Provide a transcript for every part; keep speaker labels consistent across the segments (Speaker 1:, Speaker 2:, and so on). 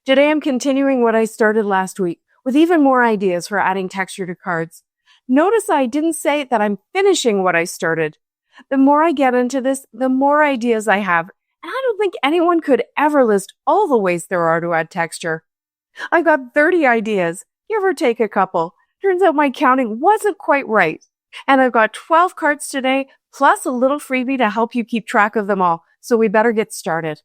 Speaker 1: Today I'm continuing what I started last week with even more ideas for adding texture to cards. Notice I didn't say that I'm finishing what I started. The more I get into this, the more ideas I have, and I don't think anyone could ever list all the ways there are to add texture. I got 30 ideas, give or take a couple. Turns out my counting wasn't quite right. And I've got 12 cards today, plus a little freebie to help you keep track of them all, so we better get started.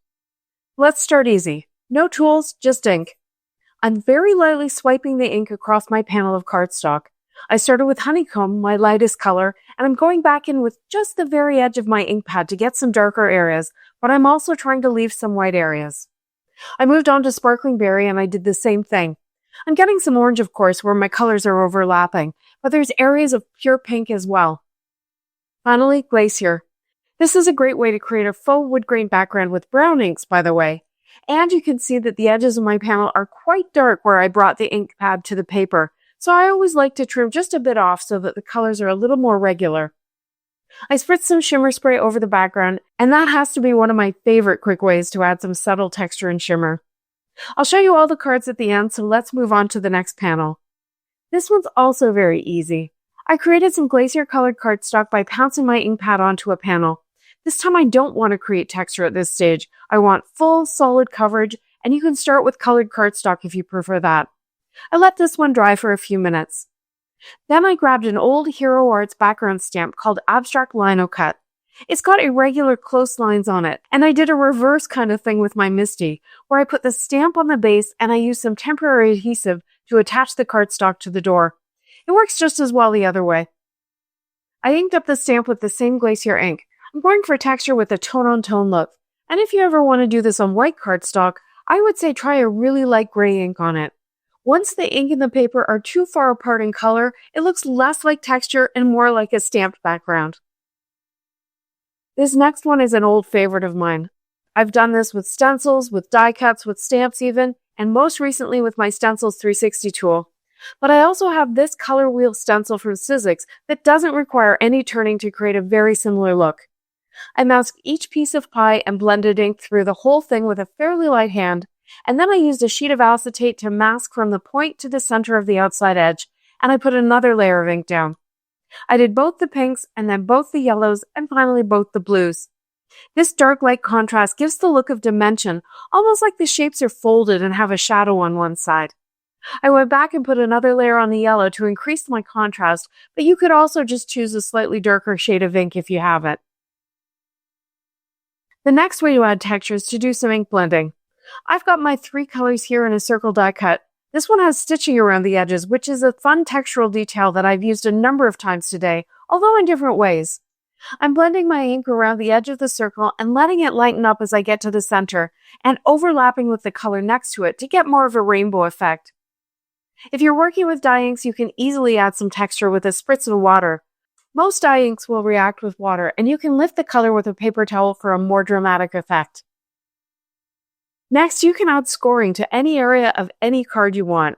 Speaker 1: Let's start easy. No tools, just ink. I'm very lightly swiping the ink across my panel of cardstock. I started with honeycomb, my lightest color, and I'm going back in with just the very edge of my ink pad to get some darker areas, but I'm also trying to leave some white areas. I moved on to sparkling berry and I did the same thing. I'm getting some orange, of course, where my colors are overlapping, but there's areas of pure pink as well. Finally, glacier. This is a great way to create a faux wood grain background with brown inks, by the way. And you can see that the edges of my panel are quite dark where I brought the ink pad to the paper, so I always like to trim just a bit off so that the colors are a little more regular. I spritzed some shimmer spray over the background, and that has to be one of my favorite quick ways to add some subtle texture and shimmer. I'll show you all the cards at the end, so let's move on to the next panel. This one's also very easy. I created some glacier colored cardstock by pouncing my ink pad onto a panel. This time I don't want to create texture at this stage. I want full, solid coverage, and you can start with colored cardstock if you prefer that. I let this one dry for a few minutes. Then I grabbed an old Hero Arts background stamp called Abstract Lino Cut. It's got irregular close lines on it, and I did a reverse kind of thing with my Misty, where I put the stamp on the base and I used some temporary adhesive to attach the cardstock to the door. It works just as well the other way. I inked up the stamp with the same glacier ink. I'm going for texture with a tone-on-tone look, and if you ever want to do this on white cardstock, I would say try a really light gray ink on it. Once the ink and the paper are too far apart in color, it looks less like texture and more like a stamped background. This next one is an old favorite of mine. I've done this with stencils, with die cuts, with stamps even, and most recently with my Stencils 360 tool. But I also have this color wheel stencil from Sizzix that doesn't require any turning to create a very similar look. I masked each piece of pie and blended ink through the whole thing with a fairly light hand, and then I used a sheet of acetate to mask from the point to the center of the outside edge, and I put another layer of ink down. I did both the pinks, and then both the yellows, and finally both the blues. This dark light contrast gives the look of dimension, almost like the shapes are folded and have a shadow on one side. I went back and put another layer on the yellow to increase my contrast, but you could also just choose a slightly darker shade of ink if you have it. The next way to add texture is to do some ink blending. I've got my 3 colors here in a circle die cut. This one has stitching around the edges, which is a fun textural detail that I've used a number of times today, although in different ways. I'm blending my ink around the edge of the circle and letting it lighten up as I get to the center, and overlapping with the color next to it to get more of a rainbow effect. If you're working with dye inks, you can easily add some texture with a spritz of water. Most dye inks will react with water, and you can lift the color with a paper towel for a more dramatic effect. Next, you can add scoring to any area of any card you want.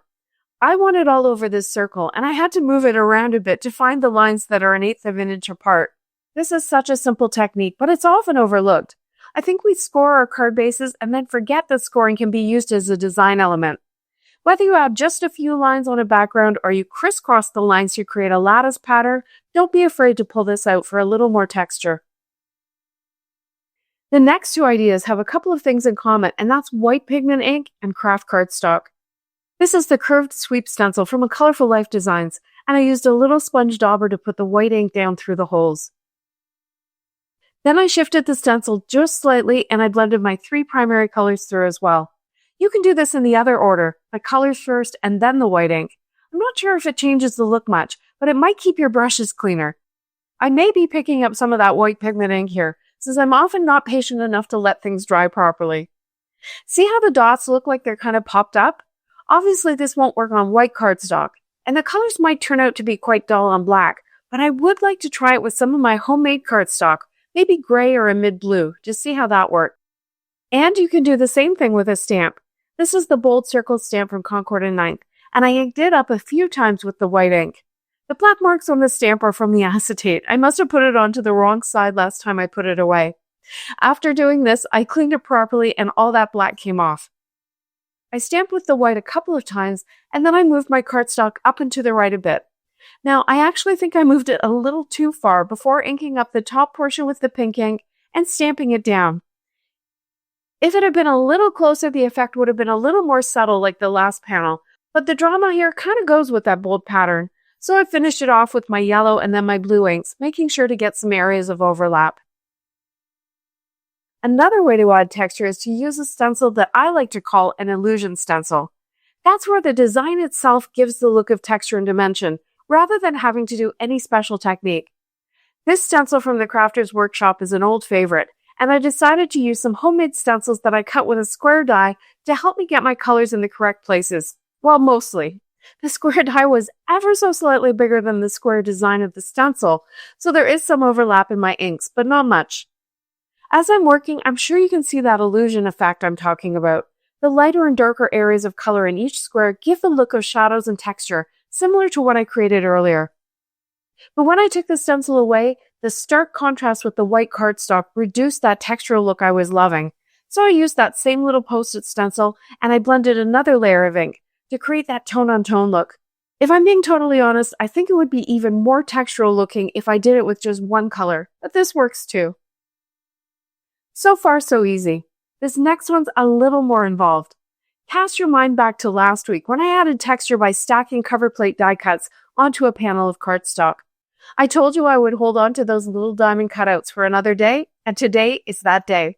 Speaker 1: I want it all over this circle, and I had to move it around a bit to find the lines that are 1/8 of an inch apart. This is such a simple technique, but it's often overlooked. I think we score our card bases and then forget that scoring can be used as a design element. Whether you add just a few lines on a background or you crisscross the lines to create a lattice pattern, don't be afraid to pull this out for a little more texture. The next 2 ideas have a couple of things in common, and that's white pigment ink and craft cardstock. This is the curved sweep stencil from a Colorful Life Designs, and I used a little sponge dauber to put the white ink down through the holes. Then I shifted the stencil just slightly, and I blended my 3 primary colors through as well. You can do this in the other order, the colors first and then the white ink. I'm not sure if it changes the look much, but it might keep your brushes cleaner. I may be picking up some of that white pigment ink here, since I'm often not patient enough to let things dry properly. See how the dots look like they're kind of popped up? Obviously this won't work on white cardstock, and the colors might turn out to be quite dull on black, but I would like to try it with some of my homemade cardstock, maybe gray or a mid-blue, to see how that works. And you can do the same thing with a stamp. This is the bold circle stamp from Concord and 9th, and I inked it up a few times with the white ink. The black marks on the stamp are from the acetate. I must have put it onto the wrong side last time I put it away. After doing this, I cleaned it properly and all that black came off. I stamped with the white a couple of times, and then I moved my cardstock up and to the right a bit. Now, I actually think I moved it a little too far before inking up the top portion with the pink ink and stamping it down. If it had been a little closer, the effect would have been a little more subtle like the last panel, but the drama here kind of goes with that bold pattern. So I finished it off with my yellow and then my blue inks, making sure to get some areas of overlap. Another way to add texture is to use a stencil that I like to call an illusion stencil. That's where the design itself gives the look of texture and dimension, rather than having to do any special technique. This stencil from the Crafter's Workshop is an old favorite, and I decided to use some homemade stencils that I cut with a square die to help me get my colors in the correct places. Well, mostly. The square die was ever so slightly bigger than the square design of the stencil, so there is some overlap in my inks, but not much. As I'm working, I'm sure you can see that illusion effect I'm talking about. The lighter and darker areas of color in each square give the look of shadows and texture, similar to what I created earlier. But when I took the stencil away, the stark contrast with the white cardstock reduced that textural look I was loving. So I used that same little post-it stencil and I blended another layer of ink to create that tone-on-tone look. If I'm being totally honest, I think it would be even more textural looking if I did it with just one color, but this works too. So far, so easy. This next one's a little more involved. Cast your mind back to last week when I added texture by stacking cover plate die cuts onto a panel of cardstock. I told you I would hold on to those little diamond cutouts for another day, and today is that day.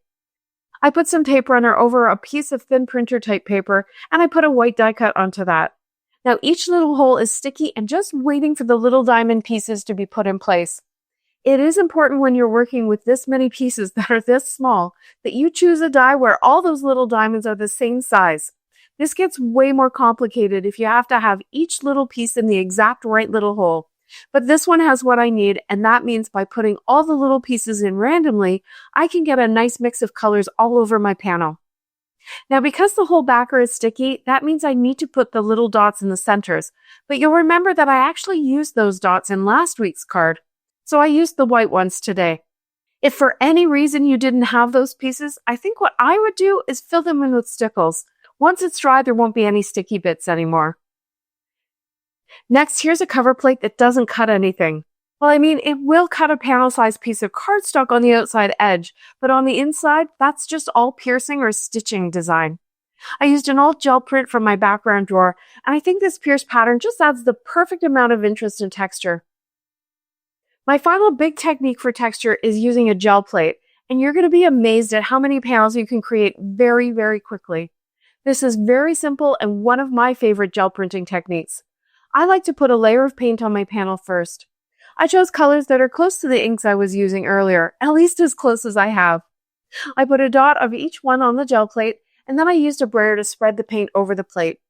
Speaker 1: I put some tape runner over a piece of thin printer type paper, and I put a white die cut onto that. Now each little hole is sticky and just waiting for the little diamond pieces to be put in place. It is important when you're working with this many pieces that are this small that you choose a die where all those little diamonds are the same size. This gets way more complicated if you have to have each little piece in the exact right little hole. But this one has what I need, and that means by putting all the little pieces in randomly, I can get a nice mix of colors all over my panel. Now, because the whole backer is sticky, that means I need to put the little dots in the centers, but you'll remember that I actually used those dots in last week's card. So I used the white ones today. If for any reason you didn't have those pieces, I think what I would do is fill them in with stickles. Once it's dry, there won't be any sticky bits anymore. Next, here's a cover plate that doesn't cut anything. Well, I mean, it will cut a panel-sized piece of cardstock on the outside edge, but on the inside, that's just all piercing or stitching design. I used an old gel print from my background drawer, and I think this pierce pattern just adds the perfect amount of interest and texture. My final big technique for texture is using a gel plate, and you're going to be amazed at how many panels you can create very, very quickly. This is very simple and one of my favorite gel printing techniques. I like to put a layer of paint on my panel first. I chose colors that are close to the inks I was using earlier, at least as close as I have. I put a dot of each one on the gel plate, and then I used a brayer to spread the paint over the plate.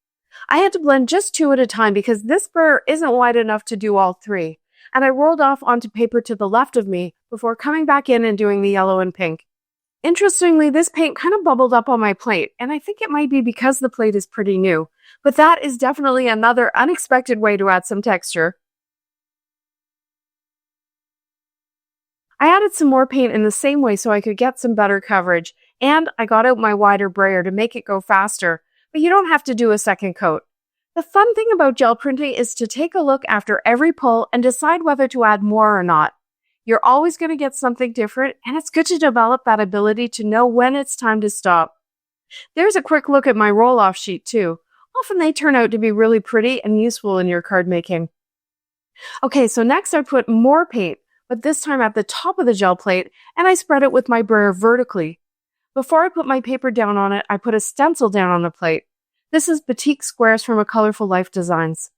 Speaker 1: I had to blend just 2 at a time because this brayer isn't wide enough to do all 3. And I rolled off onto paper to the left of me before coming back in and doing the yellow and pink. Interestingly, this paint kind of bubbled up on my plate, and I think it might be because the plate is pretty new, but that is definitely another unexpected way to add some texture. I added some more paint in the same way so I could get some better coverage, and I got out my wider brayer to make it go faster, but you don't have to do a second coat. The fun thing about gel printing is to take a look after every pull and decide whether to add more or not. You're always going to get something different, and it's good to develop that ability to know when it's time to stop. There's a quick look at my roll-off sheet too. Often they turn out to be really pretty and useful in your card making. Okay, so next I put more paint, but this time at the top of the gel plate, and I spread it with my brayer vertically. Before I put my paper down on it, I put a stencil down on the plate. This is Batik squares from A Colorful Life Designs.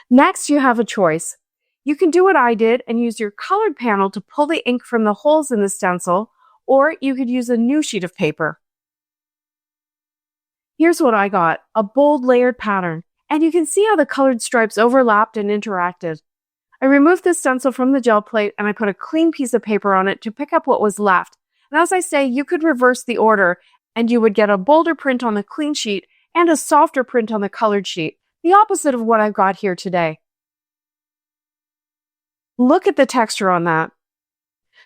Speaker 1: Next, you have a choice. You can do what I did and use your colored panel to pull the ink from the holes in the stencil, or you could use a new sheet of paper. Here's what I got, a bold layered pattern, and you can see how the colored stripes overlapped and interacted. I removed the stencil from the gel plate and I put a clean piece of paper on it to pick up what was left. And as I say, you could reverse the order and you would get a bolder print on the clean sheet and a softer print on the colored sheet, the opposite of what I've got here today. Look at the texture on that.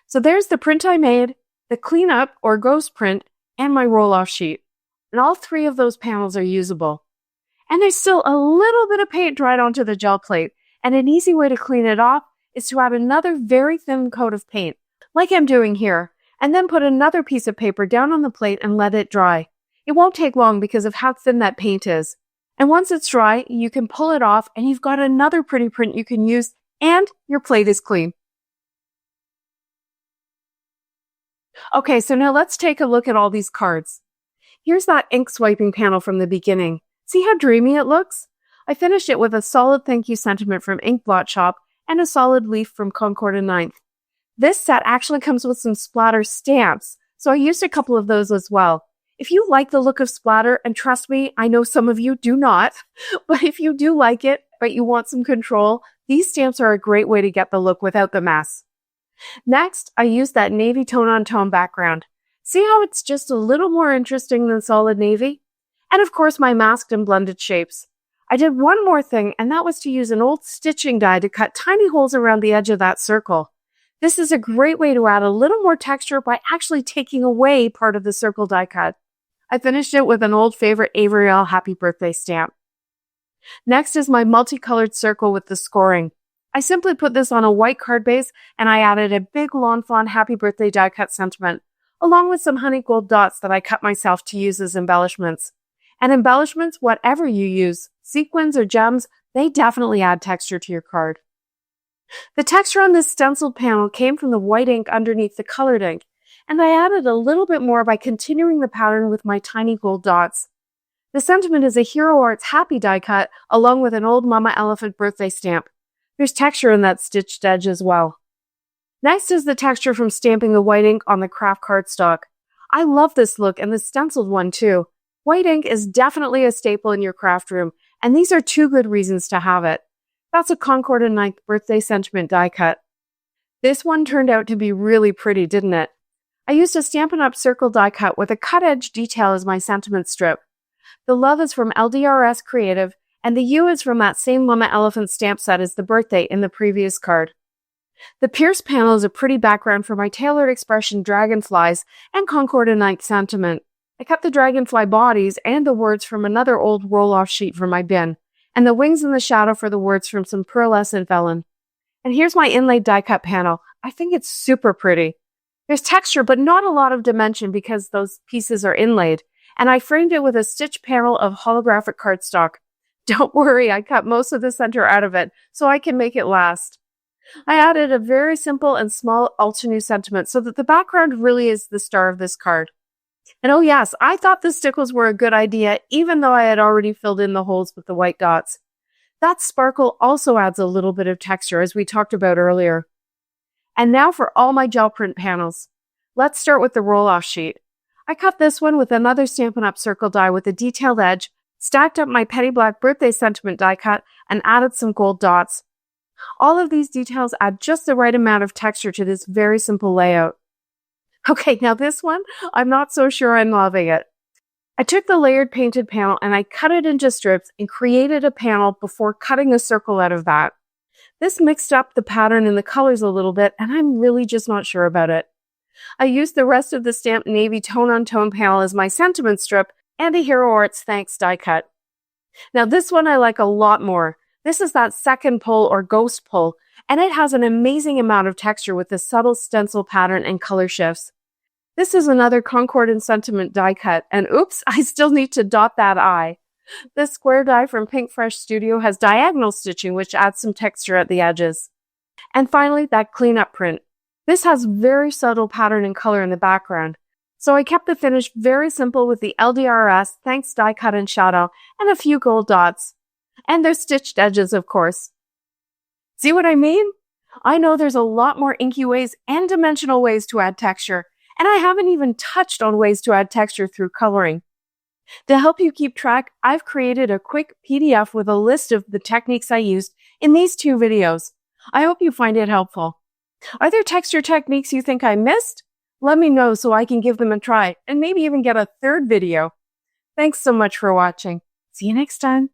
Speaker 1: So there's the print I made, the cleanup or ghost print, and my roll-off sheet. and all 3 of those panels are usable. And there's still a little bit of paint dried onto the gel plate, and an easy way to clean it off is to add another very thin coat of paint, like I'm doing here, and then put another piece of paper down on the plate and let it dry. It won't take long because of how thin that paint is. And once it's dry, you can pull it off and you've got another pretty print you can use, and your plate is clean. Okay, so now let's take a look at all these cards. Here's that ink swiping panel from the beginning. See how dreamy it looks? I finished it with a solid thank you sentiment from Ink Blot Shop and a solid leaf from Concord and 9th. This set actually comes with some splatter stamps, so I used a couple of those as well. If you like the look of splatter, and trust me, I know some of you do not, but if you do like it, but you want some control, these stamps are a great way to get the look without the mess. Next, I used that navy tone-on-tone background. See how it's just a little more interesting than solid navy? And of course, my masked and blended shapes. I did one more thing, and that was to use an old stitching die to cut tiny holes around the edge of that circle. This is a great way to add a little more texture by actually taking away part of the circle die cut. I finished it with an old favorite Avery Happy Birthday stamp. Next is my multicolored circle with the scoring. I simply put this on a white card base and I added a big Lawn Fawn Happy Birthday die cut sentiment, along with some honey gold dots that I cut myself to use as embellishments. And embellishments, whatever you use, sequins or gems, they definitely add texture to your card. The texture on this stenciled panel came from the white ink underneath the colored ink, and I added a little bit more by continuing the pattern with my tiny gold dots. The sentiment is a Hero Arts Happy die cut along with an old Mama Elephant birthday stamp. There's texture in that stitched edge as well. Next is the texture from stamping the white ink on the craft cardstock. I love this look and the stenciled one too. White ink is definitely a staple in your craft room, and these are 2 good reasons to have it. That's a Concord and 9th birthday sentiment die cut. This one turned out to be really pretty, didn't it? I used a Stampin' Up! Circle die cut with a cut edge detail as my sentiment strip. The love is from LDRS Creative, and the U is from that same Mama Elephant stamp set as the birthday in the previous card. The Pierce panel is a pretty background for my Tailored Expression dragonflies and Concord and 9th sentiment. I cut the dragonfly bodies and the words from another old roll-off sheet from my bin, and the wings and the shadow for the words from some pearlescent vellum. And here's my inlaid die cut panel. I think it's super pretty. There's texture, but not a lot of dimension because those pieces are inlaid, and I framed it with a stitched panel of holographic cardstock. Don't worry, I cut most of the center out of it, so I can make it last. I added a very simple and small Altenew sentiment so that the background really is the star of this card. And oh yes, I thought the stickles were a good idea, even though I had already filled in the holes with the white dots. That sparkle also adds a little bit of texture, as we talked about earlier. And now for all my gel print panels. Let's start with the roll-off sheet. I cut this one with another Stampin' Up! Circle die with a detailed edge, stacked up my Petty Black birthday sentiment die cut, and added some gold dots. All of these details add just the right amount of texture to this very simple layout. Okay, now this one, I'm not so sure I'm loving it. I took the layered painted panel and I cut it into strips and created a panel before cutting a circle out of that. This mixed up the pattern and the colors a little bit, and I'm really just not sure about it. I used the rest of the stamped navy tone-on-tone panel as my sentiment strip and a Hero Arts Thanks die cut. Now this one I like a lot more. This is that second pull or ghost pull, and it has an amazing amount of texture with the subtle stencil pattern and color shifts. This is another Concord and Sentiment die cut, and oops, I still need to dot that eye. This square die from Pink Fresh Studio has diagonal stitching, which adds some texture at the edges. And finally, that cleanup print. This has very subtle pattern and color in the background. So I kept the finish very simple with the LDRS Thanks die cut and shadow and a few gold dots. And their stitched edges, of course. See what I mean? I know there's a lot more inky ways and dimensional ways to add texture, and I haven't even touched on ways to add texture through coloring. To help you keep track, I've created a quick PDF with a list of the techniques I used in these 2 videos. I hope you find it helpful. Are there texture techniques you think I missed? Let me know so I can give them a try and maybe even get a 3rd video. Thanks so much for watching. See you next time.